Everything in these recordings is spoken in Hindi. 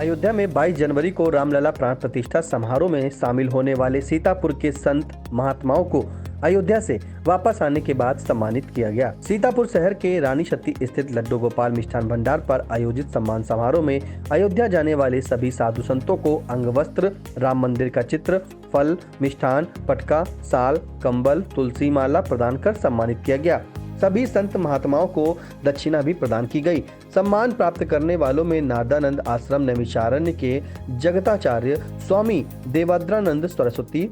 अयोध्या में 22 जनवरी को रामलला प्राण प्रतिष्ठा समारोह में शामिल होने वाले सीतापुर के संत महात्माओं को अयोध्या से वापस आने के बाद सम्मानित किया गया। सीतापुर शहर के रानी शक्ति स्थित लड्डू गोपाल मिष्ठान भंडार पर आयोजित सम्मान समारोह में अयोध्या जाने वाले सभी साधु संतों को अंगवस्त्र, राम मंदिर का चित्र, फल, मिष्ठान, पटका, साल, कंबल, तुलसी माला प्रदान कर सम्मानित किया गया। सभी संत महात्माओं को दक्षिणा भी प्रदान की गई। सम्मान प्राप्त करने वालों में नारदानंद आश्रम नैमिषारण्य के जगताचार्य स्वामी देवाद्रानंद सरस्वती,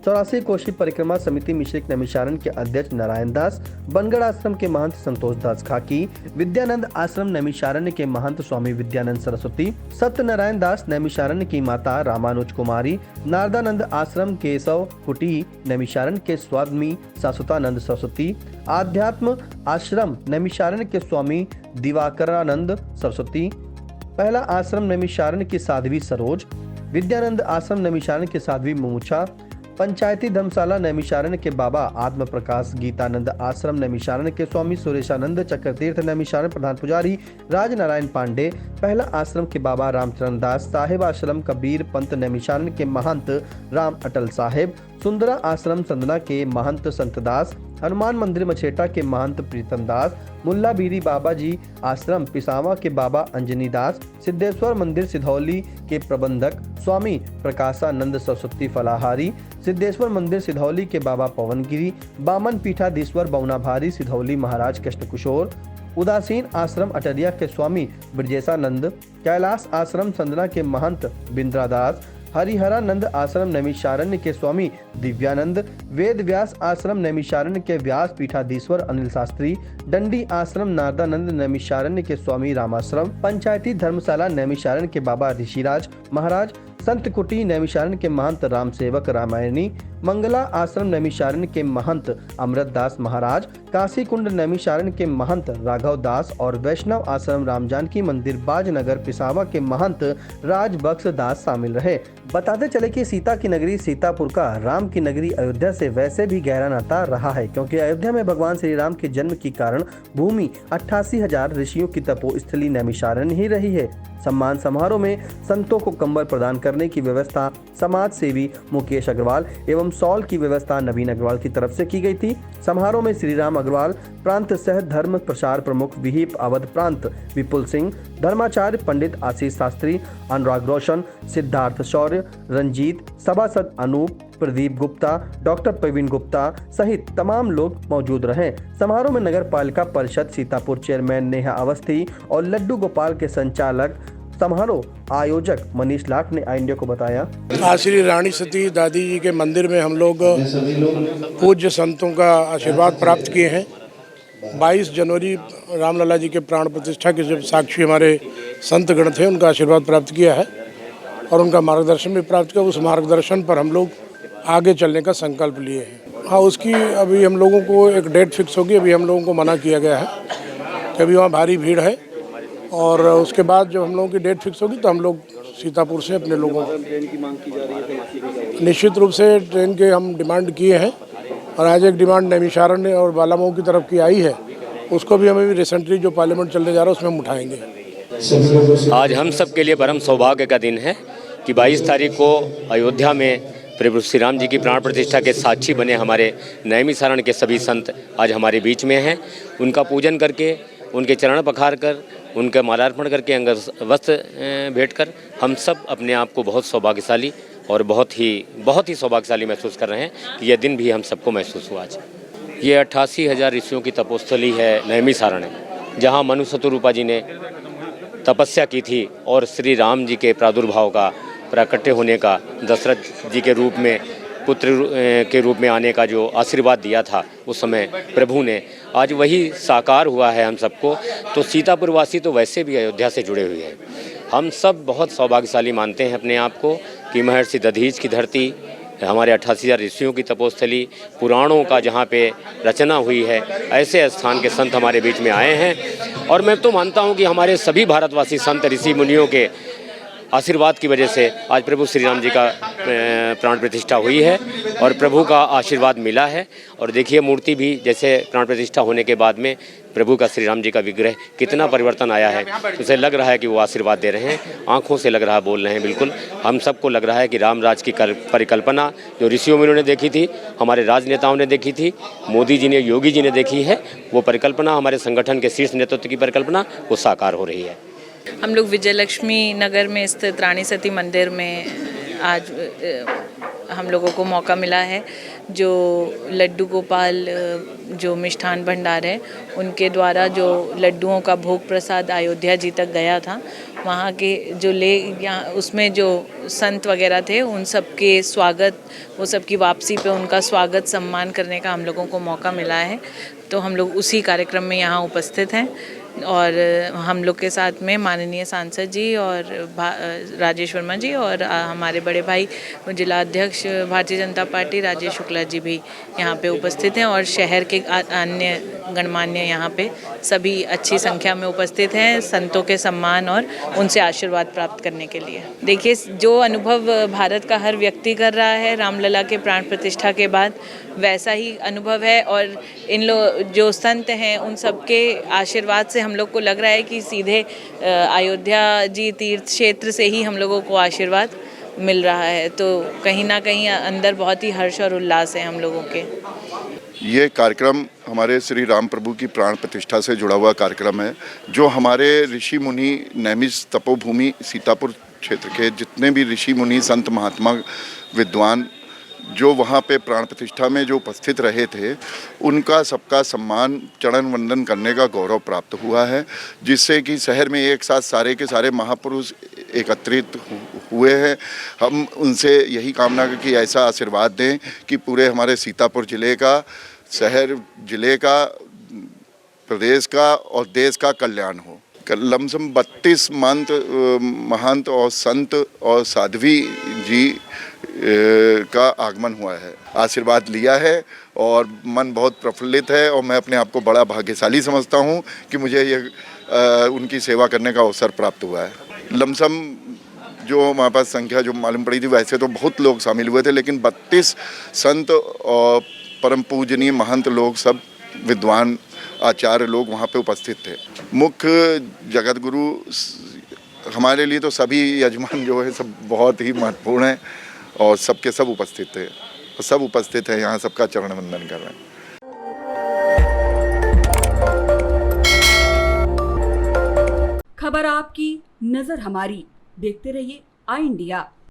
84 कोशी परिक्रमा समिति मिश्रिक नैमिषारण्य के अध्यक्ष नारायण दास, बनगढ़ आश्रम के महंत संतोष दास खाकी, विद्यानंद आश्रम नैमिषारण्य के महंत स्वामी विद्यानंद सरस्वती, सत्यनारायण दास नैमिषारण्य की माता रामानुज कुमारी, नारदानंद आश्रम केशव कुटी नैमिषारण्य के स्वामी शाश्वतानंद सरस्वती, आध्यात्म आश्रम नैमिषारण्य के स्वामी दिवाकरानंद सरस्वती, पहला आश्रम नैमिषारण्य की साध्वी सरोज, विद्यानंद आश्रम नैमिषारण्य के साध्वी मुमुछा, पंचायती धर्मशाला नैमिषारण्य के बाबा आत्म प्रकाश, गीतानंद आश्रम नैमिषारण्य के स्वामी सुरेशानंद, चक्रतीर्थ नैमिषारण्य प्रधान पुजारी राजनारायण पांडे, पहला आश्रम के बाबा रामचरण दास, साहेब आश्रम कबीर पंत नैमिषारण्य के महंत राम अटल साहेब, सुंदरा आश्रम संदना के महंत संतदास, हनुमान मंदिर मछेटा के महंत प्रीतम दास, मुल्ला बीरी बाबा जी आश्रम पिसावा के बाबा अंजनी दास, सिद्धेश्वर मंदिर सिधौली के प्रबंधक स्वामी प्रकाशानंद सरस्वती फलाहारी, सिद्धेश्वर मंदिर सिधौली के बाबा पवनगिरी, बामन पीठाधीश्वर बौनाभारी सिधौली महाराज कृष्णकिशोर, उदासीन आश्रम अटरिया के स्वामी ब्रजेशानंद, कैलाश आश्रम संदना के महंत बिंद्रादास, हरिहरानंद आश्रम नैमिषारण्य के स्वामी दिव्यानंद, वेद व्यास आश्रम नैमिषारण्य के व्यास पीठाधीश्वर अनिल शास्त्री, डंडी आश्रम नारदानंद नैमिषारण्य के स्वामी रामाश्रम, पंचायती धर्मशाला नैमिषारण्य के बाबा ऋषिराज महाराज, संत कुटी नैमिषारण्य के महंत राम सेवक रामायणी, मंगला आश्रम नैमिषारण्य के महंत अमृत दास महाराज, काशी कुंड नैमिषारण्य के महंत राघव दास और वैष्णव आश्रम रामजानकी मंदिर बाजनगर पिसावा के महंत राजबक्स दास शामिल रहे। बताते चले कि सीता की नगरी सीतापुर का राम की नगरी अयोध्या से वैसे भी गहरा नाता रहा है, क्योंकि अयोध्या में भगवान श्री राम के जन्म के कारण भूमि 88,000 ऋषियों की तपोस्थली नैमिषारण्य ही रही है। सम्मान समारोह में संतों को कंबल प्रदान करने की व्यवस्था समाज सेवी मुकेश अग्रवाल एवं सॉल की व्यवस्था नवीन अग्रवाल की तरफ से की गई थी। समारोह में श्री राम अग्रवाल, प्रांत सह धर्म प्रसार प्रमुख विहिप अवध प्रांत विपुल सिंह, धर्माचार्य पंडित आशीष शास्त्री, अनुराग रोशन, सिद्धार्थ शौर्य, रंजीत, सभासद अनूप, प्रदीप गुप्ता, डॉक्टर प्रवीण गुप्ता सहित तमाम लोग मौजूद रहे। समारोह में नगर पालिका परिषद सीतापुर चेयरमैन नेहा अवस्थी और लड्डू गोपाल के संचालक समारोह आयोजक मनीष लाट ने इंडिया को बताया। आज श्री रानी सती दादी जी के मंदिर में हम लोग पूज्य संतों का आशीर्वाद प्राप्त किए हैं। 22 जनवरी रामलला जी के प्राण प्रतिष्ठा के जब साक्षी हमारे संतगण थे, उनका आशीर्वाद प्राप्त किया है और उनका मार्गदर्शन भी प्राप्त किया। उस मार्गदर्शन पर हम लोग आगे चलने का संकल्प लिए हैं। हाँ, उसकी अभी हम लोगों को एक डेट फिक्स होगी। अभी हम लोगों को मना किया गया है कि अभी वहाँ भारी भीड़ है और उसके बाद जब हम लोगों की डेट फिक्स होगी तो हम लोग सीतापुर से अपने लोगों ट्रेन की मांग की जा रही है। निश्चित रूप से ट्रेन के हम डिमांड किए हैं और आज एक डिमांड नैमिषारण्य और बालामऊ की तरफ की आई है, उसको भी हमें रिसेंटली जो पार्लियामेंट चलने जा रहा है उसमें हम उठाएंगे। आज हम सब के लिए परम सौभाग्य का दिन है कि 22 तारीख को अयोध्या में प्रभु श्री राम जी की प्राण प्रतिष्ठा के साक्षी बने हमारे नैमिषारण्य के सभी संत आज हमारे बीच में हैं। उनका पूजन करके, उनके चरण पखार कर, उनका मालार्पण करके, अंग वस्त्र भेंट कर हम सब अपने आप को बहुत सौभाग्यशाली और बहुत ही सौभाग्यशाली महसूस कर रहे हैं कि यह दिन भी हम सबको महसूस हुआ आज। ये 88,000 ऋषियों की तपोस्थली है नैमिषारण्य, जहाँ मनु शतरूपा जी ने तपस्या की थी और श्री राम जी के प्रादुर्भाव का, प्राकट्य होने का, दशरथ जी के रूप में पुत्र के रूप में आने का जो आशीर्वाद दिया था उस समय प्रभु ने, आज वही साकार हुआ है हम सबको। तो सीतापुर वासी तो वैसे भी अयोध्या से जुड़े हुए हैं। हम सब बहुत सौभाग्यशाली मानते हैं अपने आप को कि महर्षि दधीच की धरती, हमारे 88,000 ऋषियों की तपोस्थली, पुराणों का जहाँ पे रचना हुई है, ऐसे स्थान के संत हमारे बीच में आए हैं। और मैं तो मानता हूँ कि हमारे सभी भारतवासी संत ऋषि मुनियों के आशीर्वाद की वजह से आज प्रभु श्री राम जी का प्राण प्रतिष्ठा हुई है और प्रभु का आशीर्वाद मिला है। और देखिए मूर्ति भी जैसे प्राण प्रतिष्ठा होने के बाद में प्रभु का श्री राम जी का विग्रह कितना परिवर्तन आया है, उसे लग रहा है कि वो आशीर्वाद दे रहे हैं, आंखों से लग रहा है, बोल रहे हैं। बिल्कुल हम सबको लग रहा है कि राम राज की परिकल्पना जो ऋषियों मुनियों ने देखी थी, हमारे राजनेताओं ने देखी थी, मोदी जी ने, योगी जी ने देखी है, वो परिकल्पना हमारे संगठन के शीर्ष नेतृत्व की परिकल्पना वो साकार हो रही है। हम लोग विजयलक्ष्मी नगर में स्थित रानी सती मंदिर में आज हम लोगों को मौका मिला है। जो लड्डू गोपाल जो मिष्ठान भंडार है, उनके द्वारा जो लड्डुओं का भोग प्रसाद अयोध्या जी तक गया था, वहाँ के जो यहाँ उसमें जो संत वगैरह थे, उन सब के स्वागत, वो सब की वापसी पे उनका स्वागत सम्मान करने का हम लोगों को मौका मिला है। तो हम लोग उसी कार्यक्रम में यहाँ उपस्थित हैं और हम लोग के साथ में माननीय सांसद जी और राजेश वर्मा जी और हमारे बड़े भाई जिला अध्यक्ष भारतीय जनता पार्टी राजेश शुक्ला जी भी यहाँ पे उपस्थित हैं और शहर के अन्य गणमान्य यहाँ पे सभी अच्छी संख्या में उपस्थित हैं संतों के सम्मान और उनसे आशीर्वाद प्राप्त करने के लिए। देखिए, जो अनुभव भारत का हर व्यक्ति कर रहा है रामलला के प्राण प्रतिष्ठा के बाद, वैसा ही अनुभव है और इन लोग जो संत हैं उन सबके आशीर्वाद से हम लोग को लग रहा है कि सीधे अयोध्या जी तीर्थ क्षेत्र से ही हम लोगों को आशीर्वाद मिल रहा है। तो कहीं ना कहीं अंदर बहुत ही हर्ष और उल्लास है हम लोगों के। ये कार्यक्रम हमारे श्री राम प्रभु की प्राण प्रतिष्ठा से जुड़ा हुआ कार्यक्रम है, जो हमारे ऋषि मुनि नैमिष तपोभूमि सीतापुर क्षेत्र के जितने भी ऋषि मुनि संत महात्मा विद्वान जो वहाँ पे प्राण प्रतिष्ठा में जो उपस्थित रहे थे, उनका सबका सम्मान चरण वंदन करने का गौरव प्राप्त हुआ है, जिससे कि शहर में एक साथ सारे के सारे महापुरुष एकत्रित हुए हैं। हम उनसे यही कामना कि ऐसा आशीर्वाद दें कि पूरे हमारे सीतापुर जिले का, शहर जिले का, प्रदेश का और देश का कल्याण हो। लमसम 32 महंत और संत और साध्वी जी का आगमन हुआ है, आशीर्वाद लिया है और मन बहुत प्रफुल्लित है और मैं अपने आप को बड़ा भाग्यशाली समझता हूं कि मुझे ये उनकी सेवा करने का अवसर प्राप्त हुआ है। लमसम जो हमारे पास संख्या जो मालूम पड़ी थी, वैसे तो बहुत लोग शामिल हुए थे, लेकिन 32 संत और परम पूजनीय महंत लोग, सब विद्वान आचार्य लोग वहाँ पे उपस्थित थे। मुख्य जगत गुरु हमारे लिए तो सभी यजमान जो है सब बहुत ही महत्वपूर्ण हैं और सबके सब उपस्थित थे, सब उपस्थित हैं यहाँ, सबका चरण वंदन कर रहे हैं। खबर आपकी, नजर हमारी, देखते रहिए आई इंडिया।